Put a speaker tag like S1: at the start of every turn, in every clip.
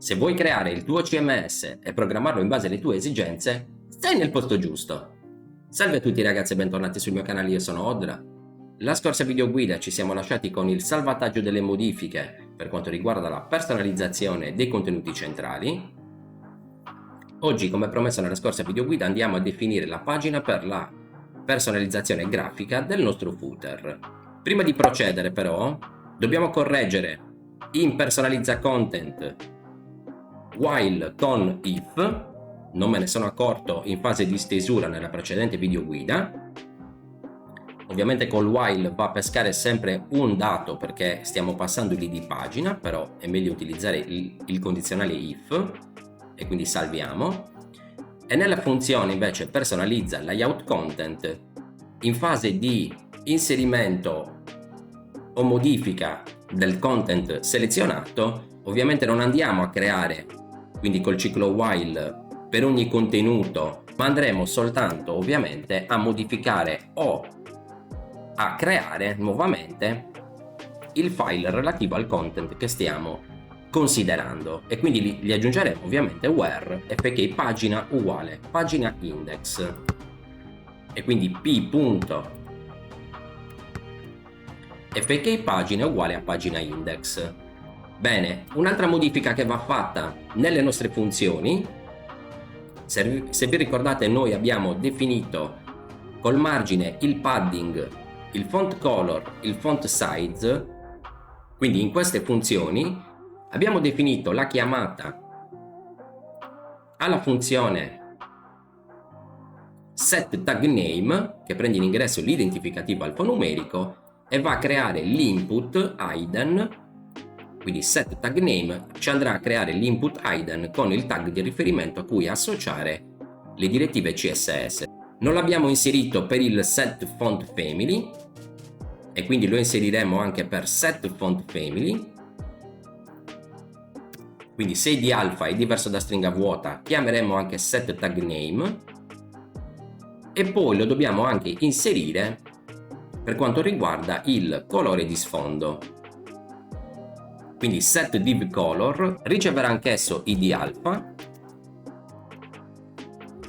S1: Se vuoi creare il tuo CMS e programmarlo in base alle tue esigenze, stai nel posto giusto. Salve a tutti ragazzi e bentornati sul mio canale, io sono Odra. La scorsa videoguida ci siamo lasciati con il salvataggio delle modifiche per quanto riguarda la personalizzazione dei contenuti centrali. Oggi, come promesso nella scorsa videoguida, andiamo a definire la pagina per la personalizzazione grafica del nostro footer. Prima di procedere però, dobbiamo correggere in personalizza content while con if, non me ne sono accorto in fase di stesura nella precedente videoguida. Ovviamente col while va a pescare sempre un dato perché stiamo passando l'id pagina, però è meglio utilizzare il condizionale if e quindi salviamo. E nella funzione invece personalizza layout content, in fase di inserimento o modifica del content selezionato, ovviamente non andiamo a creare, quindi col ciclo while per ogni contenuto, ma andremo soltanto ovviamente a modificare o a creare nuovamente il file relativo al content che stiamo considerando, e quindi gli aggiungeremo ovviamente where fk pagina uguale pagina index, e quindi p.fk pagina uguale a pagina index. Bene, un'altra modifica che va fatta nelle nostre funzioni, se vi ricordate, noi abbiamo definito col margine il padding, il font color, il font size. Quindi in queste funzioni abbiamo definito la chiamata alla funzione setTagName, che prende in ingresso l'identificativo alfanumerico e va a creare l'input hidden. Quindi setTagName ci andrà a creare l'input hidden con il tag di riferimento a cui associare le direttive CSS. Non l'abbiamo inserito per il setFontFamily e quindi lo inseriremo anche per setFontFamily. Quindi se id alpha è diverso da stringa vuota, chiameremo anche setTagName, e poi lo dobbiamo anche inserire per quanto riguarda il colore di sfondo. Quindi setDivColor riceverà anch'esso id alpha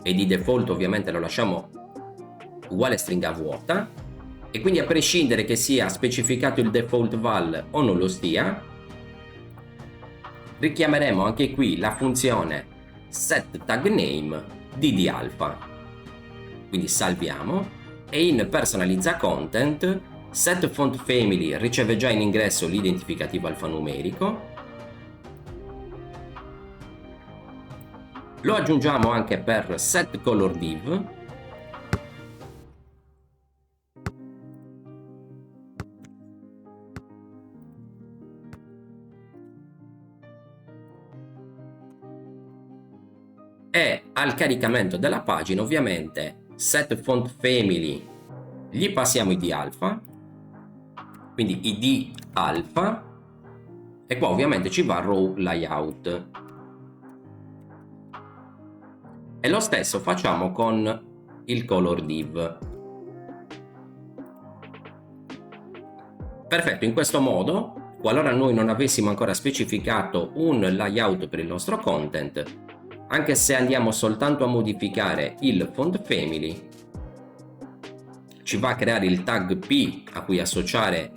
S1: e di default ovviamente lo lasciamo uguale stringa vuota, e quindi a prescindere che sia specificato il default val o non lo stia, richiameremo anche qui la funzione setTagName di id alpha. Quindi salviamo, e in personalizza content setFontFamily riceve già in ingresso l'identificativo alfanumerico. Lo aggiungiamo anche per setColorDiv. E al caricamento della pagina ovviamente setFontFamily gli passiamo id alpha, quindi id alpha, e qua ovviamente ci va row layout. E lo stesso facciamo con il color div. Perfetto, in questo modo, qualora noi non avessimo ancora specificato un layout per il nostro content, anche se andiamo soltanto a modificare il font family, ci va a creare il tag P a cui associare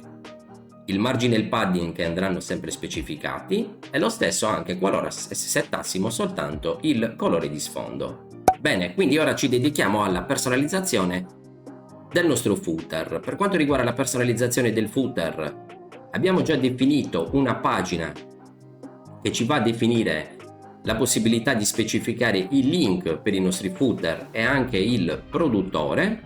S1: il margine e il padding, che andranno sempre specificati, e lo stesso anche qualora settassimo soltanto il colore di sfondo. Bene, quindi ora ci dedichiamo alla personalizzazione del nostro footer. Per quanto riguarda la personalizzazione del footer, abbiamo già definito una pagina che ci va a definire la possibilità di specificare i link per i nostri footer e anche il produttore,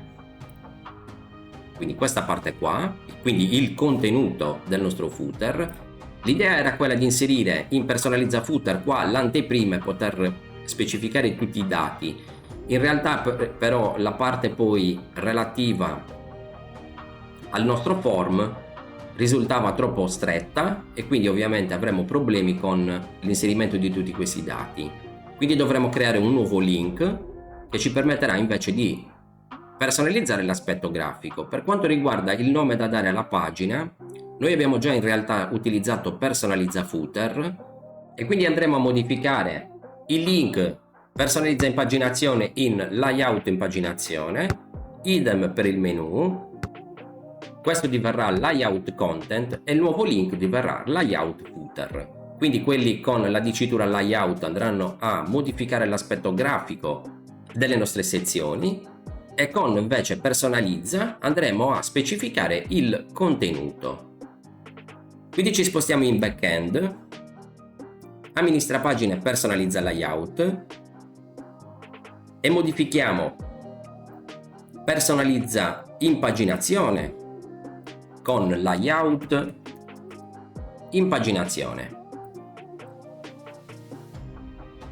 S1: quindi questa parte qua, quindi il contenuto del nostro footer. L'idea era quella di inserire in personalizza footer qua l'anteprima e poter specificare tutti i dati. In realtà però la parte poi relativa al nostro form risultava troppo stretta e quindi ovviamente avremo problemi con l'inserimento di tutti questi dati. Quindi dovremo creare un nuovo link che ci permetterà invece di personalizzare l'aspetto grafico. Per quanto riguarda il nome da dare alla pagina, noi abbiamo già in realtà utilizzato personalizza footer e quindi andremo a modificare il link personalizza impaginazione in layout impaginazione, idem per il menu, questo diverrà layout content e il nuovo link diverrà layout footer. Quindi quelli con la dicitura layout andranno a modificare l'aspetto grafico delle nostre sezioni e con invece personalizza andremo a specificare il contenuto. Quindi ci spostiamo in backend, amministra pagine, personalizza layout e modifichiamo personalizza impaginazione con layout impaginazione,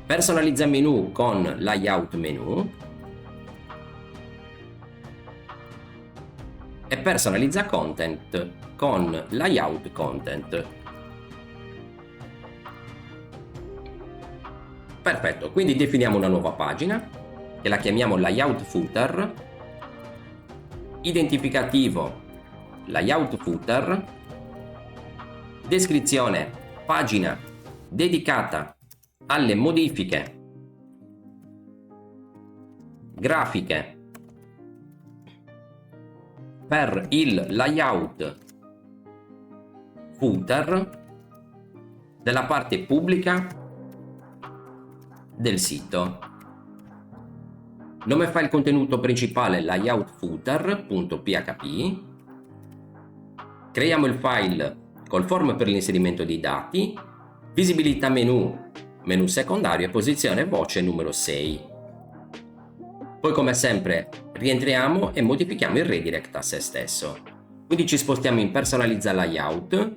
S1: personalizza menu con layout menu e personalizza content con layout content. Perfetto, quindi definiamo una nuova pagina che la chiamiamo layout footer, identificativo layout footer, descrizione pagina dedicata alle modifiche grafiche per il layout footer della parte pubblica del sito. Nome file contenuto principale layout footer.php. Creiamo il file col form per l'inserimento dei dati, visibilità menu, menu secondario e posizione voce numero 6. Poi come sempre rientriamo e modifichiamo il redirect a se stesso. Quindi ci spostiamo in personalizza layout,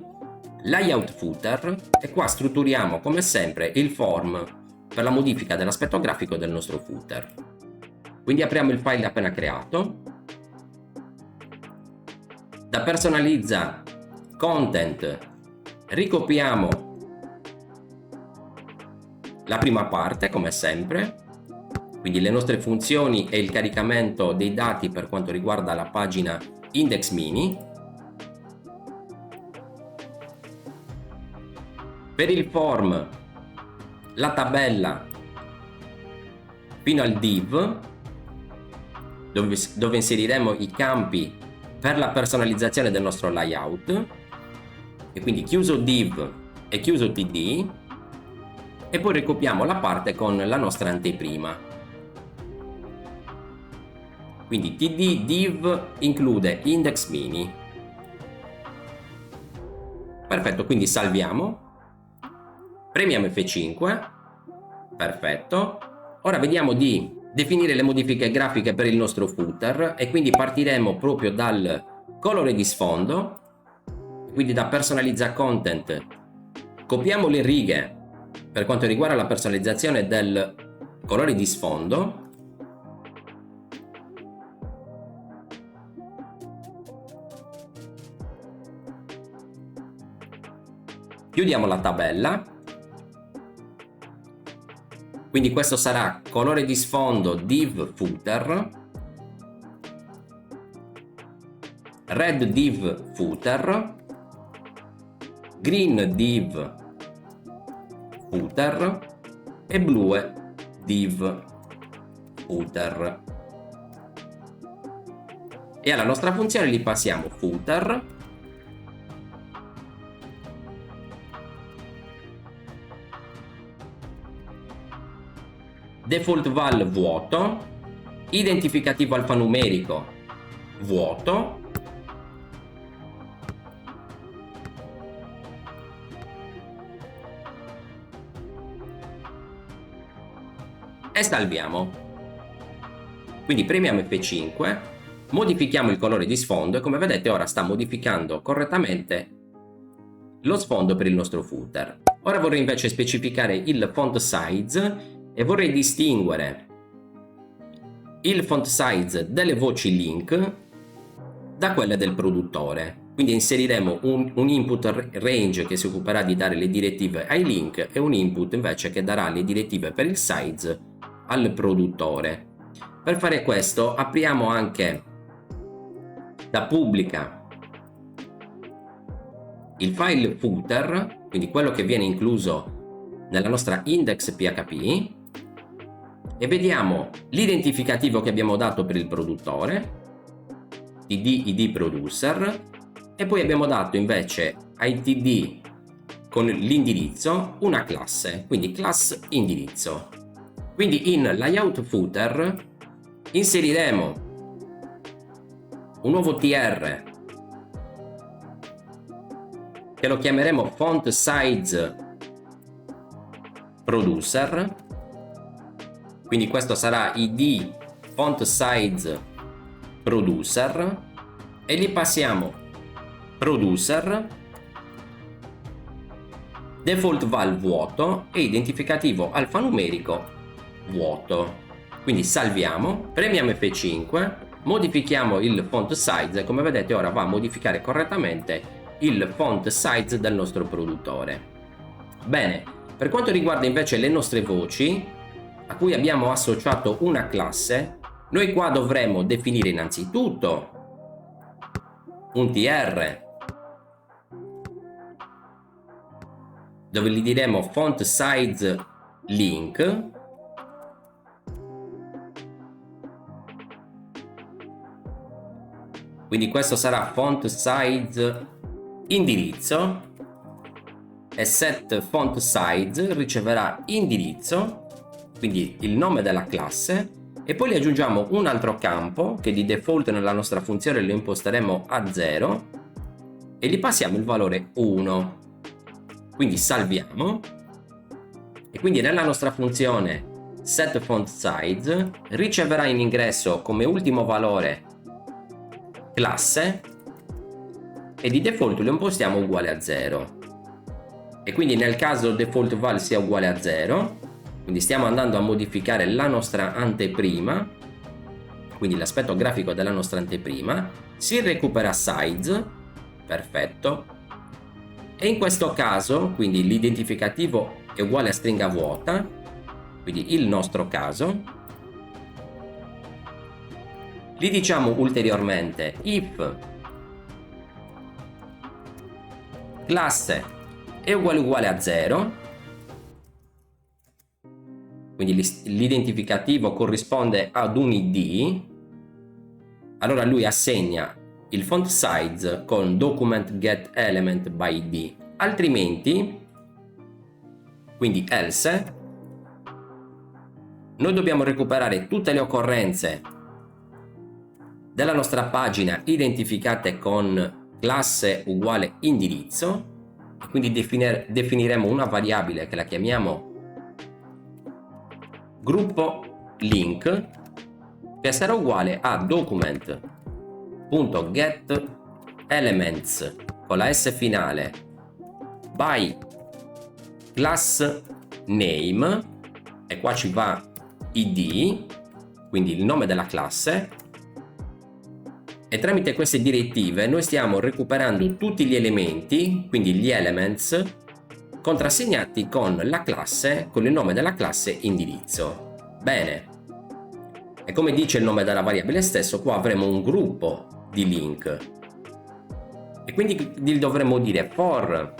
S1: layout footer e qua strutturiamo come sempre il form per la modifica dell'aspetto grafico del nostro footer. Quindi apriamo il file appena creato. Da personalizza content ricopiamo la prima parte come sempre, quindi le nostre funzioni e il caricamento dei dati per quanto riguarda la pagina index mini. Per il form la tabella fino al div dove inseriremo i campi per la personalizzazione del nostro layout, e quindi chiuso div e chiuso td, e poi ricopiamo la parte con la nostra anteprima. Quindi td div include index mini. Perfetto, quindi salviamo, premiamo F5, perfetto. Ora vediamo di definire le modifiche grafiche per il nostro footer e quindi partiremo proprio dal colore di sfondo, quindi da personalizza content copiamo le righe per quanto riguarda la personalizzazione del colore di sfondo, chiudiamo la tabella, quindi questo sarà colore di sfondo div footer, red div footer, green div footer e blu div footer. E alla nostra funzione gli passiamo footer, default val vuoto, identificativo alfanumerico vuoto, e salviamo. Quindi premiamo F5, modifichiamo il colore di sfondo e come vedete ora sta modificando correttamente lo sfondo per il nostro footer. Ora vorrei invece specificare il font size e vorrei distinguere il font size delle voci link da quelle del produttore. Quindi inseriremo un input range che si occuperà di dare le direttive ai link e un input invece che darà le direttive per il size al produttore. Per fare questo apriamo anche da pubblica il file footer, quindi quello che viene incluso nella nostra index PHP e vediamo l'identificativo che abbiamo dato per il produttore, td id producer, e poi abbiamo dato invece ai td con l'indirizzo una classe, quindi class indirizzo. Quindi in layout footer inseriremo un nuovo tr che lo chiameremo font size producer, quindi questo sarà id font size producer, e gli passiamo producer default val vuoto e identificativo alfanumerico vuoto. Quindi salviamo, premiamo F5, modifichiamo il font size e come vedete ora va a modificare correttamente il font size del nostro produttore. Bene, per quanto riguarda invece le nostre voci a cui abbiamo associato una classe, noi qua dovremo definire innanzitutto un tr dove gli diremo font size link, quindi questo sarà font size indirizzo, e set font size riceverà indirizzo, quindi il nome della classe, e poi gli aggiungiamo un altro campo che di default nella nostra funzione lo imposteremo a 0 e gli passiamo il valore 1. Quindi salviamo, e quindi nella nostra funzione set font size riceverà in ingresso come ultimo valore classe e di default lo impostiamo uguale a 0. E quindi nel caso default val sia uguale a 0, quindi stiamo andando a modificare la nostra anteprima, quindi l'aspetto grafico della nostra anteprima, si recupera size, perfetto, e in questo caso quindi l'identificativo è uguale a stringa vuota, quindi il nostro caso, gli diciamo ulteriormente if classe è uguale a 0, quindi l'identificativo corrisponde ad un id, allora lui assegna il font size con document get element by id, altrimenti, quindi else, noi dobbiamo recuperare tutte le occorrenze della nostra pagina identificate con classe uguale indirizzo, e quindi definiremo una variabile che la chiamiamo gruppo link, che sarà uguale a document.get elements con la s finale by class name, e qua ci va id, quindi il nome della classe, e tramite queste direttive noi stiamo recuperando tutti gli elementi, quindi gli elements contrassegnati con la classe, con il nome della classe indirizzo. Bene, e come dice il nome della variabile stesso, qua avremo un gruppo di link e quindi gli dovremo dire for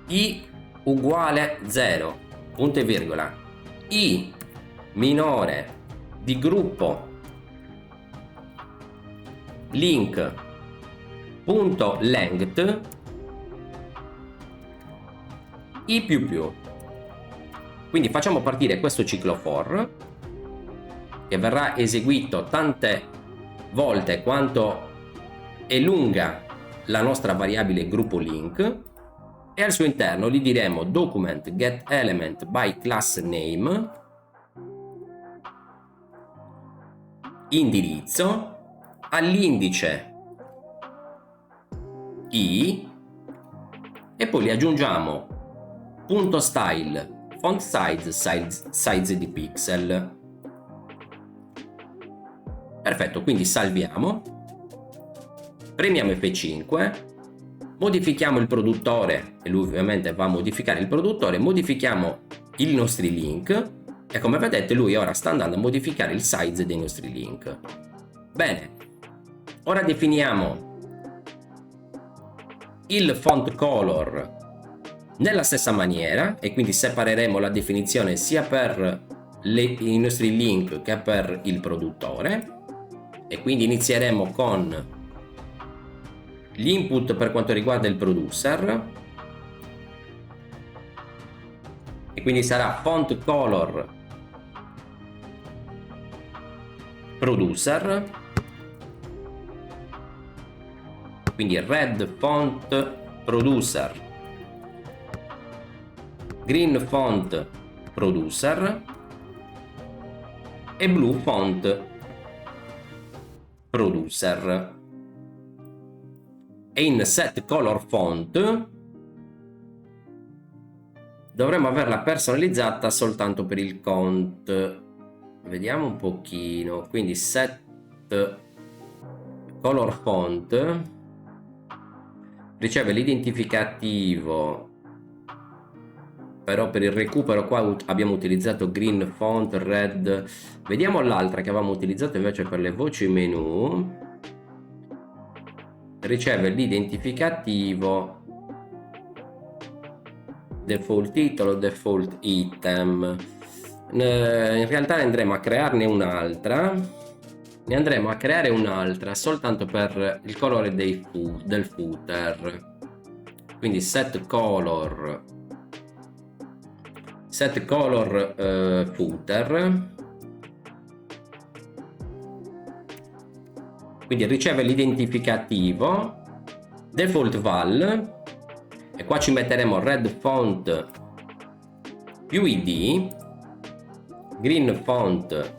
S1: i uguale 0, punto e virgola, i minore di gruppo link.length i più. Quindi facciamo partire questo ciclo for che verrà eseguito tante volte quanto è lunga la nostra variabile gruppo link, e al suo interno gli diremo document get element by class name indirizzo all'indice i, e poi gli aggiungiamo punto style font size di pixel. Perfetto, quindi salviamo, premiamo F5, modifichiamo il produttore, e lui ovviamente va a modificare il produttore, modifichiamo i nostri link, e come vedete lui ora sta andando a modificare il size dei nostri link. Bene, ora definiamo il font color Nella stessa maniera, e quindi separeremo la definizione sia per i nostri link che per il produttore, e quindi inizieremo con l'input per quanto riguarda il producer, e quindi sarà font color producer, quindi red font producer, green font producer e blue font producer. E in set color font dovremmo averla personalizzata soltanto per il cont. Vediamo un pochino. Quindi set color font riceve l'identificativo, però per il recupero qua abbiamo utilizzato green font, red. Vediamo l'altra che avevamo utilizzato invece per le voci menu. Riceve l'identificativo default titolo, default item. In realtà andremo a crearne un'altra. Ne andremo a creare un'altra soltanto per il colore del footer. Quindi set color footer. Quindi riceve l'identificativo default val, e qua ci metteremo red font più id, green font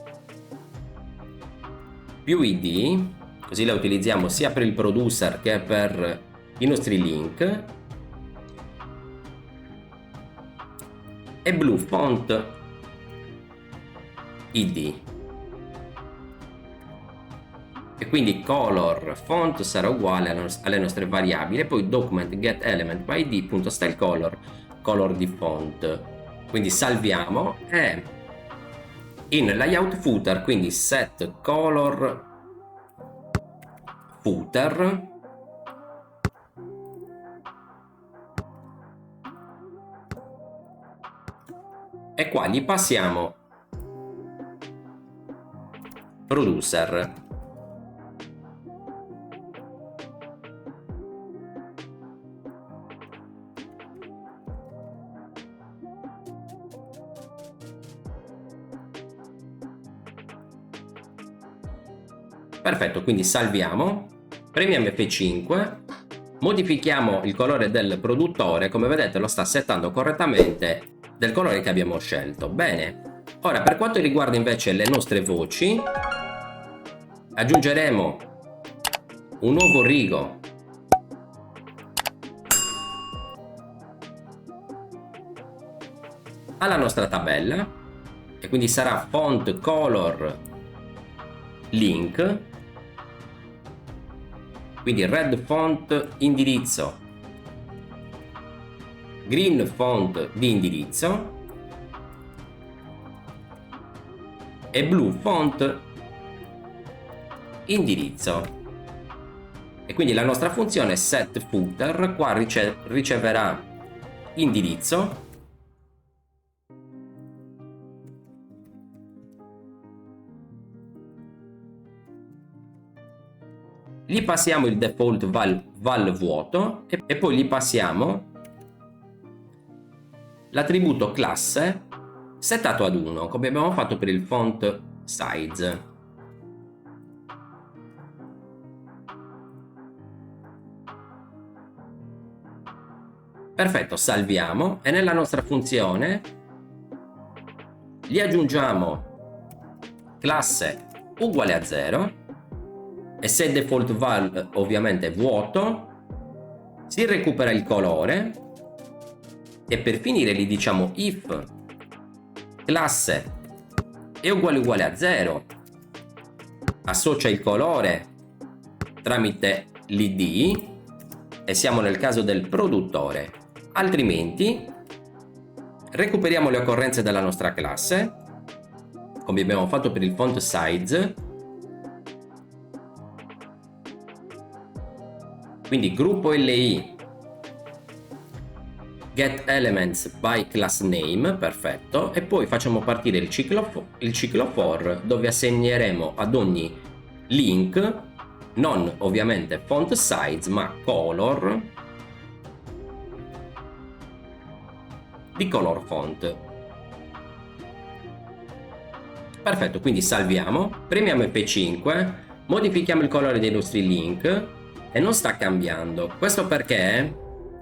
S1: più id, così la utilizziamo sia per il producer che per i nostri link, e blue font id. E quindi color font sarà uguale alle nostre variabili, e poi document get element by id.style color di font. Quindi salviamo, e in layout footer, quindi set color footer, e qua gli passiamo producer. Perfetto, quindi salviamo, premiamo F5, modifichiamo il colore del produttore. Come vedete lo sta settando correttamente del colore che abbiamo scelto. Bene, ora per quanto riguarda invece le nostre voci, aggiungeremo un nuovo rigo alla nostra tabella, e quindi sarà font color link, quindi red font indirizzo, green font di indirizzo e blue font indirizzo. E quindi la nostra funzione set footer qua riceverà indirizzo, gli passiamo il default val vuoto, e poi gli passiamo l'attributo classe settato ad 1, come abbiamo fatto per il font size. Perfetto, salviamo, e nella nostra funzione gli aggiungiamo classe uguale a 0, e se default val ovviamente è vuoto, si recupera il colore, e per finire gli diciamo if classe è uguale a 0, associa il colore tramite l'id, e siamo nel caso del produttore, altrimenti recuperiamo le occorrenze della nostra classe come abbiamo fatto per il font size, quindi gruppo LI get elements by class name, perfetto, e poi facciamo partire il ciclo for, dove assegneremo ad ogni link non ovviamente font size ma color di color font. Perfetto, quindi salviamo, premiamo F5, modifichiamo il colore dei nostri link e non sta cambiando. Questo perché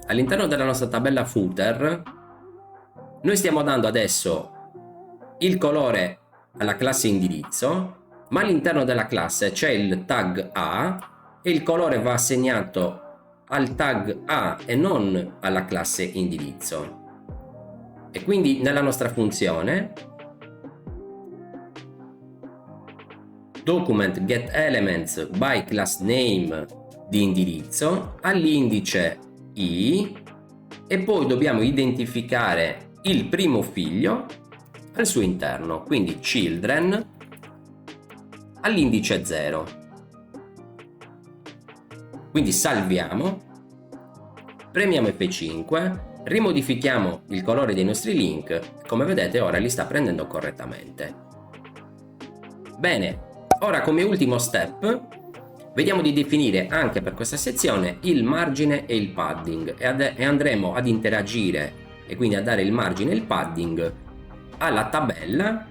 S1: all'interno della nostra tabella footer noi stiamo dando adesso il colore alla classe indirizzo, ma all'interno della classe c'è il tag A e il colore va assegnato al tag A e non alla classe indirizzo. E quindi nella nostra funzione document get elements by class name di indirizzo all'indice i, e poi dobbiamo identificare il primo figlio al suo interno, quindi children all'indice 0. Quindi salviamo, premiamo F5, rimodifichiamo il colore dei nostri link, come vedete ora li sta prendendo correttamente. Bene, ora come ultimo step vediamo di definire anche per questa sezione il margine e il padding e andremo ad interagire e quindi a dare il margine e il padding alla tabella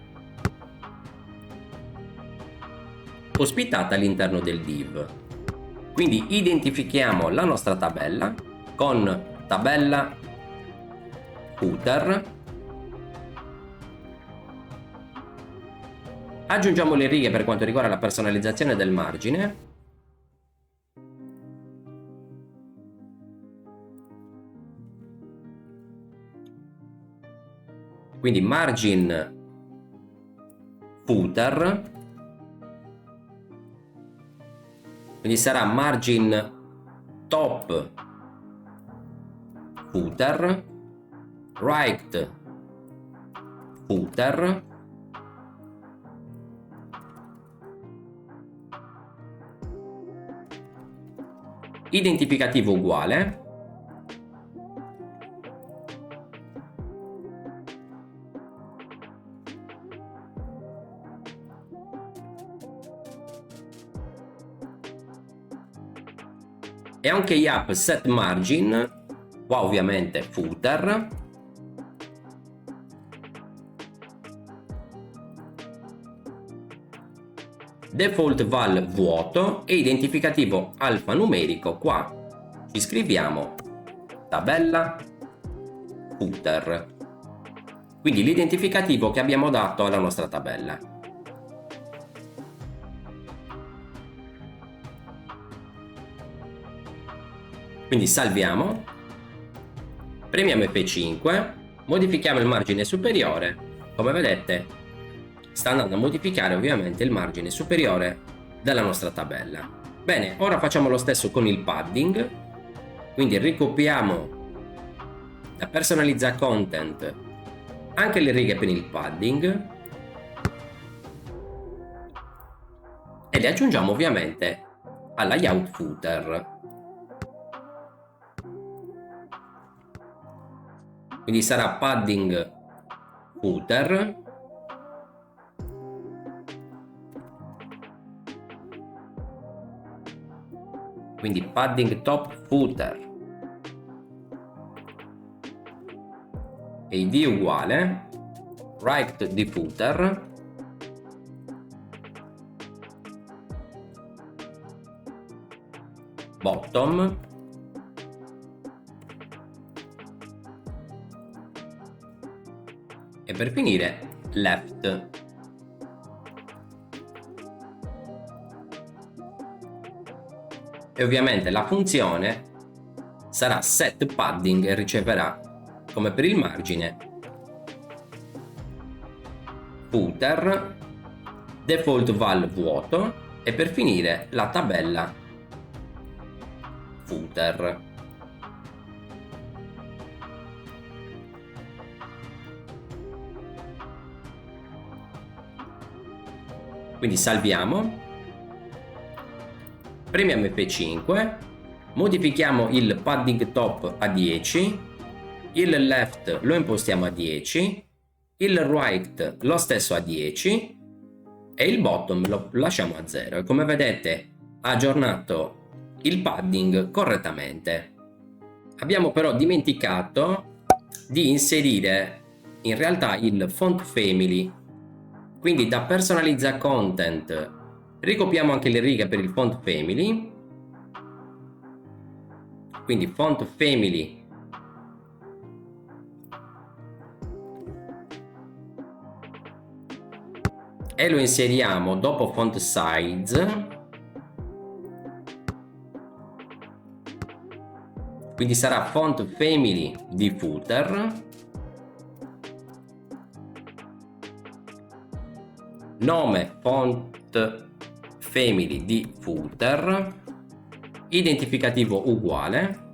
S1: ospitata all'interno del div. Quindi identifichiamo la nostra tabella con tabella footer, aggiungiamo le righe per quanto riguarda la personalizzazione del margine, quindi margin footer, quindi sarà margin top footer, right footer, identificativo uguale, e anche YAP set margin, qua ovviamente footer, default val vuoto e identificativo alfanumerico, qua ci scriviamo tabella footer, quindi l'identificativo che abbiamo dato alla nostra tabella. Quindi salviamo, premiamo F5, modifichiamo il margine superiore, come vedete sta andando a modificare ovviamente il margine superiore della nostra tabella. Bene, ora facciamo lo stesso con il padding, quindi ricopiamo da personalizza content anche le righe per il padding e le aggiungiamo ovviamente alla layout footer. Quindi sarà padding footer, quindi padding top footer, e id uguale right di footer, bottom, e per finire left. E ovviamente la funzione sarà set padding e riceverà, come per il margine, footer, default val vuoto e per finire la tabella footer. Quindi salviamo, premiamo F5, modifichiamo il padding top a 10, il left lo impostiamo a 10, il right lo stesso a 10 e il bottom lo lasciamo a 0 e come vedete ha aggiornato il padding correttamente. Abbiamo però dimenticato di inserire in realtà il font family, quindi da personalizza content ricopiamo anche le righe per il font family, quindi font family e lo inseriamo dopo font size, quindi sarà font family di footer, nome font family di footer, identificativo uguale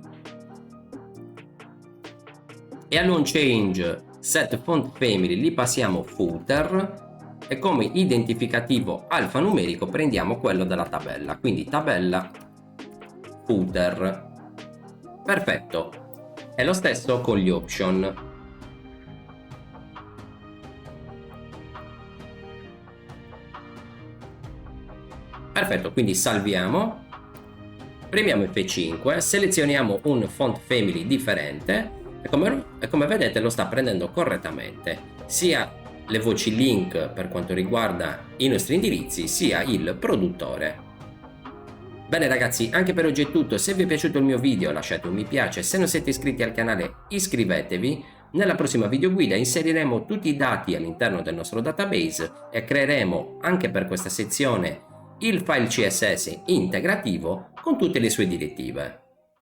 S1: e all'onChange set font family li passiamo footer e come identificativo alfanumerico prendiamo quello della tabella, quindi tabella footer. Perfetto, è lo stesso con gli option. Perfetto, quindi salviamo, premiamo F5, selezioniamo un font family differente e come vedete lo sta prendendo correttamente, sia le voci link per quanto riguarda i nostri indirizzi, sia il produttore. Bene ragazzi, anche per oggi è tutto. Se vi è piaciuto il mio video lasciate un mi piace, se non siete iscritti al canale iscrivetevi. Nella prossima videoguida inseriremo tutti i dati all'interno del nostro database e creeremo anche per questa sezione il file CSS integrativo con tutte le sue direttive.